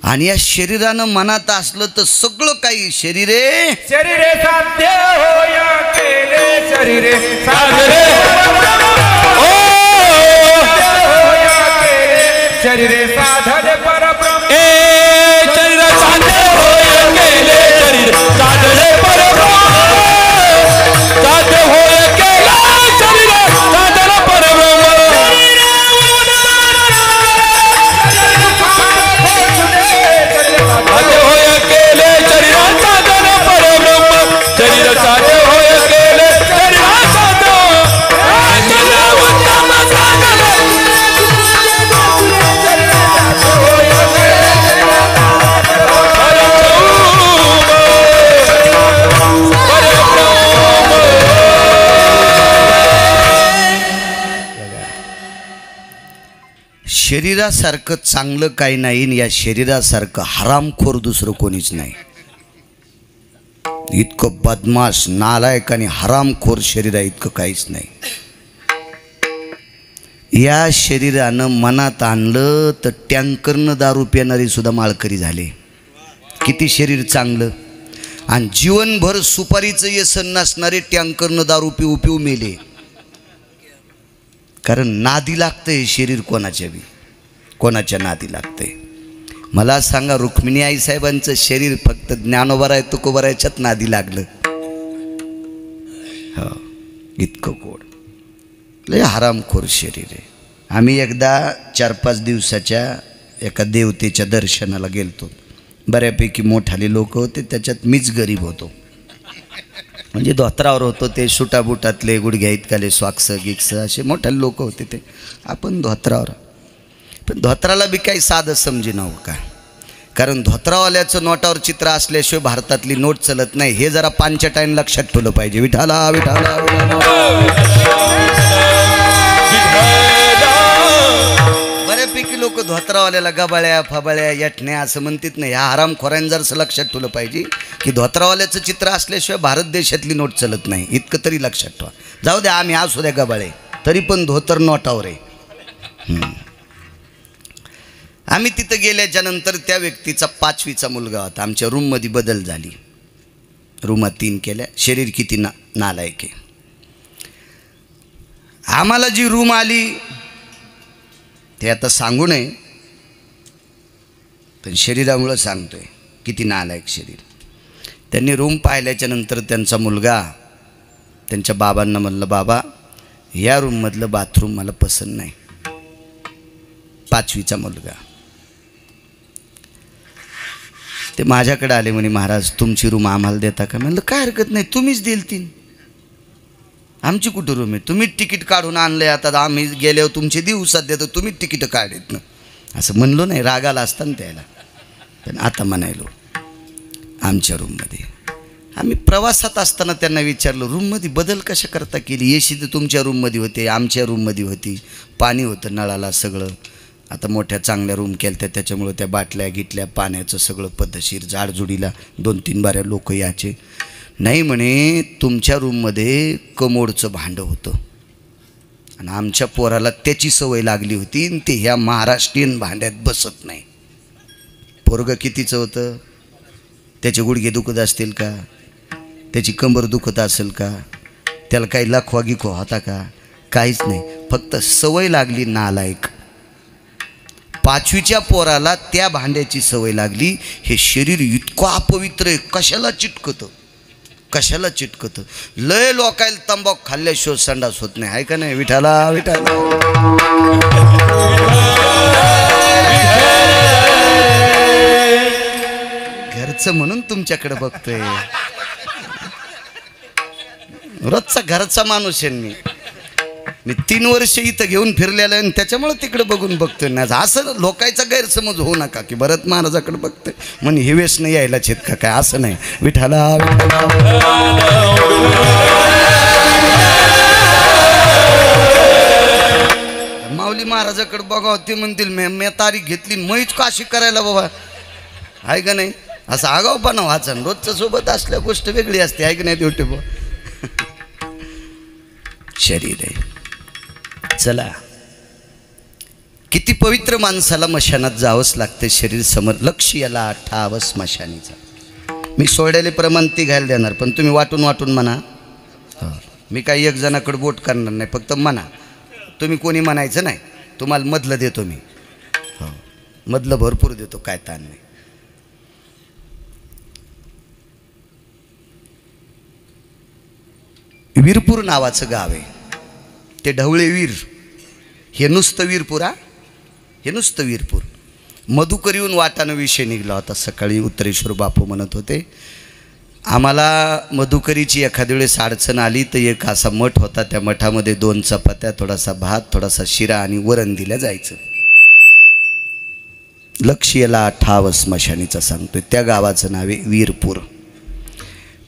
आणि या शरीरानं मनात असलं तर सगळं काही शरीरे शरीरे साध्य होय केले शरीरे साधरे होय केले शरीरे साधने परब्रह्म शरीर साधे होय केले शरीर साधरे परब्रह्म साधे होय केले शरीर साधरे परब्रह्म साधे होय केले शरीर साधरे परब्रह्म शरीर साधे होय केले शरीर साधो उत्तम साधने शरीरासारखं चांगलं काही नाही आणि या शरीरासारखं हरामखोर दुसरं कोणीच नाही. इतकं बदमाश नालायक आणि हरामखोर शरीर इतकं काहीच नाही. या शरीरानं मनात आणलं तर टँकरनं दारू पिणारी सुद्धा माळकरी झाले. किती शरीर चांगलं आणि जीवनभर सुपारीचं व्यसन नसणारे टँकरनं दारू पिऊ पिऊ मेले. कारण नादी लागतं हे शरीर कोणाच्या नादी लागतंय. मला सांगा रुक्मिणी आईसाहेबांचं शरीर फक्त ज्ञानोबराय तुकोबरायच्यात नादी लागलं. हो इतकं गोड लय हरामखोर शरीर आहे. आम्ही एकदा 4-5 दिवसाच्या एका देवतेच्या दर्शनाला गेलतो. बऱ्यापैकी मोठाले लोक होते, त्याच्यात मीच गरीब होतो. म्हणजे धोत्रावर होतो, ते सुटाबुटातले गुडघ्या इतकाले स्वाक्स गिक्स असे मोठाले लोक होते. ते आपण धोत्रावर, पण धोत्राला बी काही साधं समजी नव्ह का. कारण धोत्रावाल्याचं नोटावर चित्र असल्याशिवाय भारतातली नोट चलत नाही. हे जरा पांचटाईन लक्षात ठेवलं पाहिजे. विठाला विठाला बऱ्यापैकी लोक धोत्रावाल्याला गबाळ्या फबाळ्या यटण्या असं म्हणतात नाही. ह्या हरामखोऱ्यानं जर असं लक्षात ठेवलं पाहिजे की धोत्रावाल्याचं चित्र असल्याशिवाय भारत देशातली नोट चलत नाही. इतकं तरी लक्षात ठेवा. जाऊ द्या आम्ही असू द्या गबाळे, तरी पण धोतर नोटावर आहे. आम्ही तिथं गेल्याच्या नंतर त्या व्यक्तीचा 5वीचा मुलगा होता. आमच्या रूममध्ये बदल झाली, रूमात 3 केल्या. शरीर किती नालायक आहे. आम्हाला जी रूम आली ते आता सांगू नये, पण शरीरामुळं सांगतोय किती नालायक शरीर. त्यांनी रूम पाहिल्याच्या नंतर त्यांचा मुलगा त्यांच्या बाबांना म्हणलं, बाबा या रूममधलं बाथरूम मला पसंत नाही. 5वीचा मुलगा. ते माझ्याकडे आले म्हणे, महाराज तुमची रूम आम्हाला देता का. म्हणलं काय हरकत नाही, तुम्हीच देईल ती. आमची कुठं रूम आहे, तुम्हीच तिकीट काढून आणले. आता आम्ही गेल्यावर तुमचे दिवसात देतो, तुम्हीच तिकीट काढत ना. असं म्हणलो नाही, रागाला असताना त्याला. पण आता म्हणायलो आमच्या रूममध्ये. आम्ही प्रवासात असताना त्यांना विचारलं, रूममध्ये बदल कशा करता केली. एसी तर तुमच्या रूममध्ये होते, आमच्या रूममध्ये होती, पाणी होतं नळाला सगळं. आता मोठ्या चांगल्या रूम केल्या त्याच्यामुळं त्या बाटल्या गिटल्या पाण्याचं सगळं पद्धतशीर. झाडझुडीला 2-3 बाऱ्या लोक याचे. नाही म्हणे तुमच्या रूममध्ये कमोडचं भांडं होतं आणि आमच्या पोराला त्याची सवय लागली होती आणि ते ह्या महाराष्ट्रीयन भांड्यात बसत नाही. पोरगं कितीचं होतं, त्याचे गुडघे दुखत असतील का, त्याची कंबर दुखत असेल का, त्याला काही लखवा गिखवा होता का, काहीच नाही. फक्त सवय लागली नालायक. 5वीच्या पोराला त्या भांड्याची सवय लागली. हे शरीर इतकं अपवित्र आहे, कशाला चिटकतं. लय लोकायला तंबाखू खाल्ल्याशिवाय संडास होत नाही, आहे का नाही. विठाला विठाला घरचं म्हणून तुमच्याकडे बघतोय. रोजचा घरचा माणूस आहे मी 3 वर्ष इथं घेऊन फिरलेलं आहे आणि त्याच्यामुळे तिकडे बघून बघतोय ना. असं लोकांचा गैरसमज होऊ नका की भरत महाराजाकडे बघतोय म्हणे हे वेस नाही यायलाच आहेत का काय. असं नाही. विठाला माऊली महाराजाकडे बघावं ते म्हणतील मी तारीख घेतली मैच काशी करायला बाबा, आहे का नाही. असं आगाऊपणा व्हायचा. रोजच्या सोबत असल्या गोष्ट वेगळी असते, आहे की नाही. तेवढे बा शरीर आहे. चला किती पवित्र माणसाला मशानात जावंच लागते. शरीर समर लक्ष याला ठाव स्मशानीचा. मी सोडलेले प्रमाण ती घ्यायला देणार, पण तुम्ही वाटून वाटून म्हणा. मी काही एक जणाकडे बोट करणार नाही, फक्त म्हणा. तुम्ही कोणी म्हणायचं नाही. तुम्हाला मधलं देतो मी. हो, मधलं भरपूर देतो, काय ताण नाही. वीरपूर नावाचं गाव आहे. ते ढवळे वीर, हे नुसतं वीरपुरा, हे नुसतं वीरपूर. मधुकर येऊन वाटानं विषय निघला होता. सकाळी उत्तरेश्वर बापू म्हणत होते, आम्हाला मधुकरीची एखाद्या वेळेस अडचण आली तर एक असा मठ होता, त्या मठामध्ये 2 चपात्या, थोडासा भात, थोडासा शिरा आणि वरण दिल्या जायचं. लक्ष याला ठाव स्मशानीचा सांगतोय. त्या गावाचं नाव आहे वीरपूर.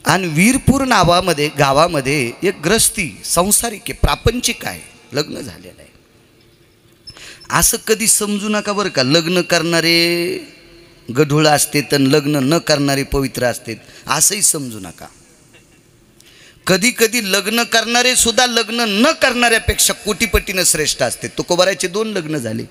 आणि वीरपूर नावामध्ये गावामध्ये एक ग्रस्ती संसारिक आहे, प्रापंचिक आहे, लग्न झालेलं आहे. असं कधी समजू नका बरं का. लग्न करणारे गढूळ असते तर लग्न न करणारे पवित्र असते, असंही समजू नका. कधी कधी लग्न करणारे सुद्धा लग्न न करणाऱ्यापेक्षा कोटीपटीनं श्रेष्ठ असते. तुकोबारायचे 2 लग्न झाले.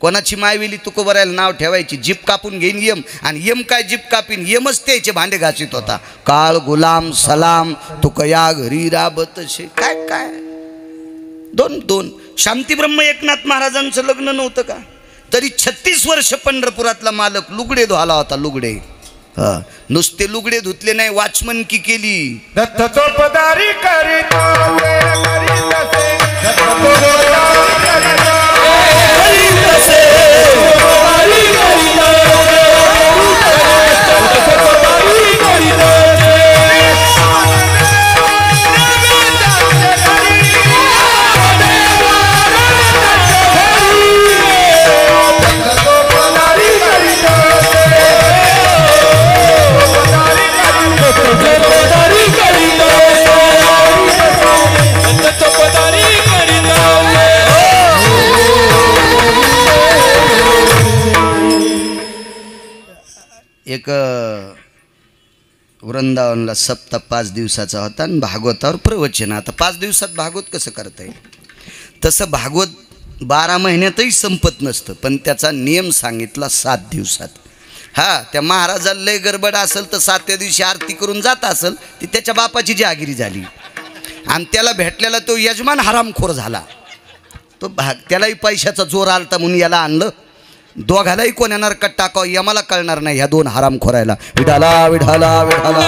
कोणाची मायवेली तुकोबारायला नाव ठेवायची, जीप कापून घेईन यम, आणि यम काय जीप कापीन, यमच त्याचे भांडे घासीत होता. काळ गुलाम सलाम तुकया घरी राबतशे, काय काय 2 शांतीब्रह्म एकनाथ महाराजांचं लग्न नव्हतं का? तरी 36 वर्ष पंढरपुरातला मालक लुगडे धुवाला होता. लुगडे, नुसते लुगडे धुतले नाही, वाचमन की केली. दत्त चोपदारी करीतो करीतसे, दत्त चोपदारी करीतो करीतसे, चोपदारी करीतो चोपदारी करीतो. एक वृंदावनला सप्ताह 5 दिवसाचा होता आणि भागवतावर प्रवचन. आता 5 दिवसात भागवत कसं करता येईल? तसं भागवत 12 महिन्यातही संपत नसतं, पण त्याचा नियम सांगितला 7 दिवसात. त्या महाराजाला लय गडबड असेल तर 7व्या दिवशी आरती करून जात असेल, ती त्याच्या बापाची जहागिरी झाली. आणि त्याला भेटलेला तो यजमान हरामखोर झाला. तो त्यालाही पैशाचा जोर आलता म्हणून याला आणलं. दोघालाही कोण्या नरकात टाकावं यमाला कळणार नाही, ह्या 2 हरामखोरायला. विठाला विठाला विठाला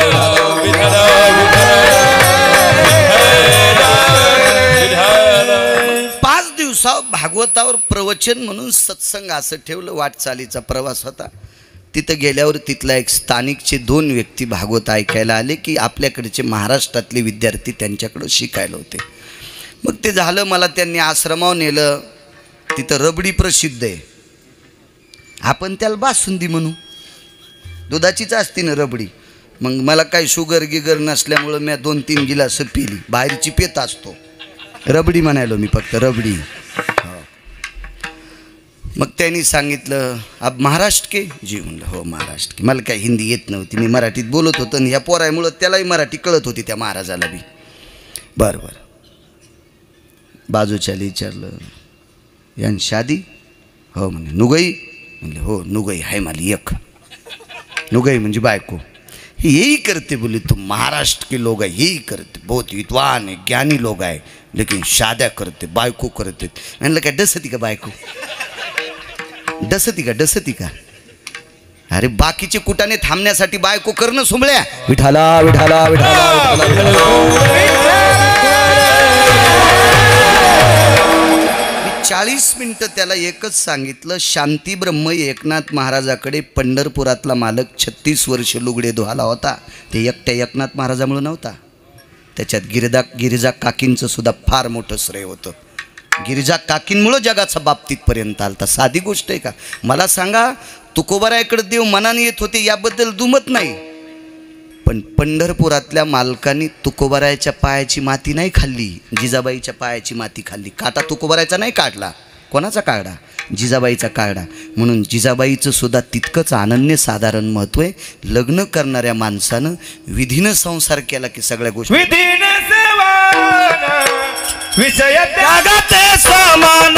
5 दिवसा भागवतावर प्रवचन म्हणून सत्संग असं ठेवलं. वाटचालीचा प्रवास होता. तिथं गेल्यावर तिथला एक स्थानिकचे 2 व्यक्ती भागवत ऐकायला आले की आपल्याकडचे महाराष्ट्रातले विद्यार्थी त्यांच्याकडं शिकायला होते. मग ते झालं. मला त्यांनी आश्रमावर नेलं. तिथं रबडी प्रसिद्ध आहे. आपण त्याला बासुंदी म्हणू, दुधाचीच असते ना रबडी. मग मला काही शुगर गिगर नसल्यामुळं मी 2-3 गिलास पिली. बाहेरची पेत असतो, रबडी म्हणायलो मी, फक्त रबडी. मग त्यांनी सांगितलं अब महाराष्ट्र के जी. म्हणलं हो महाराष्ट्र के. मला काय हिंदी येत नव्हती, मी मराठीत बोलत होतो. आणि ह्या पोरामुळं त्यालाही मराठी कळत होती, त्या महाराजाला बी. बरं बरं. बाजूच्याला विचारलं यान शादी? हो म्हणे. नुगई? म्हणले हो नुगई आहे मला एक. नुगई म्हणजे बायको. यही करते बोले तुम महाराष्ट्र के लोग है, यही करते, बहुत विद्वान है, ज्ञानी लोग है, लेकिन शाद्या करते, बायको करते. म्हणलं काय डसती का बायको? डसती का? डसती का? अरे बाकीचे कुटाने थांबण्यासाठी बायको करणं सुंबळ्या. विठाला विठाला विठाला विठाला. 40 मिनिटं त्याला एकच सांगितलं. शांतीब्रह्म एकनाथ महाराजाकडे पंढरपुरातला मालक 36 वर्ष लुगडे धुवाला होता. ते एकट्या एकनाथ महाराजामुळे नव्हता, त्याच्यात गिरिजा काकींचं सुद्धा फार मोठं श्रेय होतं. गिरिजा काकींमुळं जगाचा बाबतीतपर्यंत आलता. साधी गोष्ट आहे का? मला सांगा, तुकोबारायकडे देव मनाने येत होते याबद्दल दुमत नाही, पण पंढरपुरातल्या मालकांनी तुकोबारायच्या पायाची माती नाही खाल्ली, जिजाबाईच्या पायाची माती खाल्ली. काटा तुकोबारायचा नाही काढला. कोणाचा काढा? जिजाबाईचा काढा. म्हणून जिजाबाईचं सुद्धा तितकंच अनन्यसाधारण महत्त्व आहे. लग्न करणाऱ्या माणसानं विधीनं संसार केला की सगळ्या गोष्टी विधीनं सेवा विषय त्यागाते समान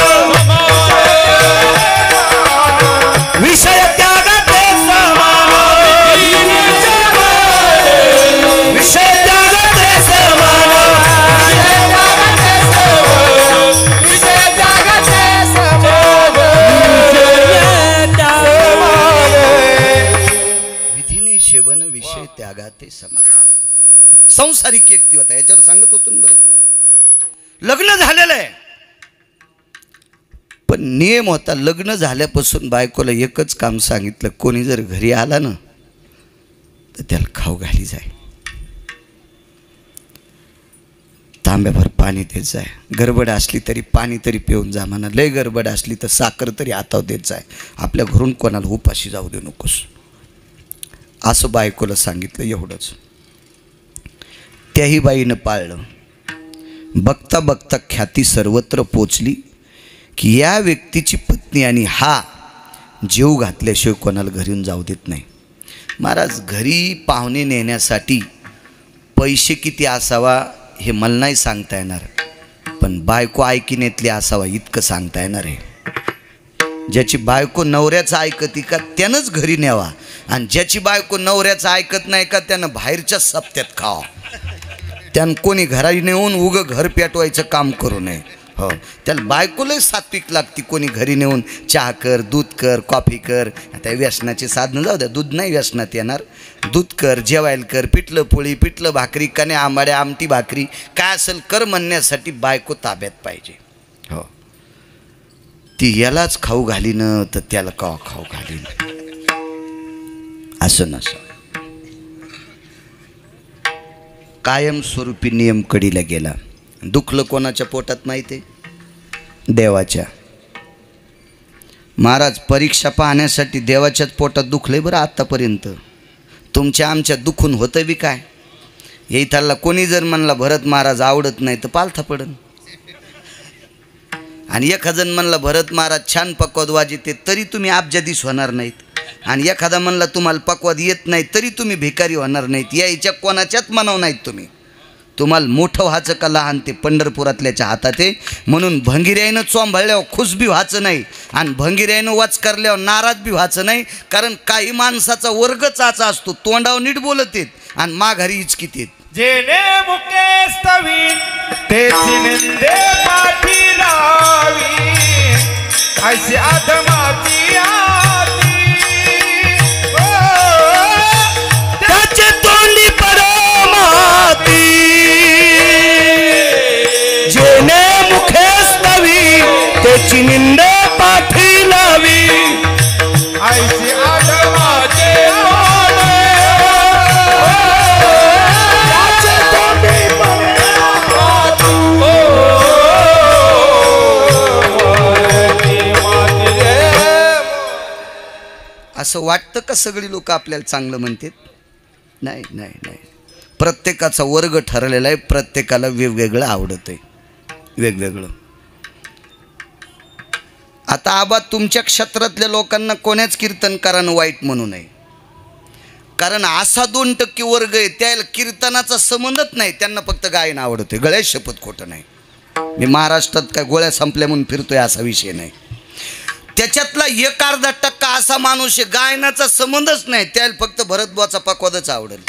ते समान. संसारिक व्यक्ती होता, याच्यावर सांगत होतो ना बरं. लग्न झालेलं आहे, पण नियम होता लग्न झाल्यापासून बायकोला एकच काम सांगितलं, कोणी जर घरी आला ना तर त्याला खाऊ घाली जाय, तांब्याभर पाणी देत जाय, गडबड असली तरी पाणी तरी पिऊन जा म्हणा, लय गडबड असली तर साखर तरी हातावर देत जाय, आपल्या घरून कोणाला उपाशी जाऊ देऊ नकोस, असं बायकोला सांगितलं. एवढंच. त्याही बाईनं पाळलं. बघता बघता ख्याती सर्वत्र पोचली की या व्यक्तीची पत्नी आणि हा जीव घातल्याशिवाय कोणाला घरी जाऊ देत नाही. महाराज, घरी पाहुणे नेण्यासाठी पैसे किती असावा हे मला नाही सांगता येणार, पण बायको ऐकिनेतली असावा इतकं सांगता येणार आहे. ज्याची बायको नवऱ्याचं ऐकती का त्यानंच घरी न्यावा, आणि ज्याची बायको नवऱ्याचं ऐकत नाही का त्यानं बाहेरच्या सप्त्यात खावा. त्यानं कोणी घरात नेऊन उगं घर पेटवायचं काम करू नये. हो, त्याला बायकोलाही सात्विक लागती. कोणी घरी नेऊन चहा कर, दूध कर, कॉफी कर, आता व्यसनाचे साधनं जाऊ द्या, दूध नाही व्यसनात येणार, दूध कर, जेवायला कर, पिठलं पोळी, पिठलं भाकरी, कणे आंबाड्या, आमटी भाकरी, काय असेल कर म्हणण्यासाठी बायको ताब्यात पाहिजे. हो, ती यालाच खाऊ घालीनं तर त्याला का खाऊ घालीन, असं नसं. कायमस्वरूपी नियम कडीला गेला. दुखलं कोणाच्या पोटात माहिती आहे? देवाच्या. महाराज, परीक्षा पाहण्यासाठी देवाच्याच पोटात दुखलंय बरं आत्तापर्यंत. तुमच्या आमच्या दुखून होतं बी काय? हे इथला कोणी जर म्हणला भरत महाराज आवडत नाही तर पालथा पडन, आणि एखादं म्हणला भरत महाराज छान पक्वाद वाजते तरी तुम्ही अब्जाधीश होणार नाहीत, आणि एखादा म्हणला तुम्हाला पक्वाद येत नाही तरी तुम्ही भिकारी होणार नाहीत. याच्या कोणाच्याच मनाव नाहीत तुम्ही. तुम्हाला मोठं व्हायचं का लहान ते पंढरपुरातल्याच्या हातात आहे. म्हणून भंगिऱ्यानं चोंभाळल्यावर खुश बी व्हायचं नाही, आणि भंगिऱ्यानं वाच करल्यावर नाराज बी व्हायचं नाही. कारण काही माणसाचा वर्गच असा असतो, तोंडावर नीट बोलत आहेत आणि माघारी इचकीत आहेत. जेने मुके स्तवी तेची निंदे पाठी लावी, अशी अधमाची आती. त्याचे तोंडी परमाती, जेने मुखे स्तवी त्याची निंदे पाठी लावी, ऐशी आधमाचे असं वाटतं का सगळी लोक आपल्याला चांगलं म्हणतात? नाही नाही नाही. प्रत्येकाचा वर्ग ठरलेला आहे, प्रत्येकाला वेगवेगळं आवडत आहे, वेगवेगळं. आता आबा, तुमच्या क्षेत्रातल्या लोकांना कोण्याच कीर्तनकारानं वाईट म्हणू नये, कारण असा 2% वर्ग आहे त्याला कीर्तनाचा संबंधच नाही, त्यांना फक्त गायन आवडते. गळ्यात शपथ खोटं नाही. मी महाराष्ट्रात काय गोळ्या संपल्या म्हणून फिरतोय असा विषय नाही. त्याच्यातला 1-अर्धा टक्का असा माणूस आहे गायनाचा संबंधच नाही, त्याला फक्त भरतबुवाचा पक्वादच आवडेल.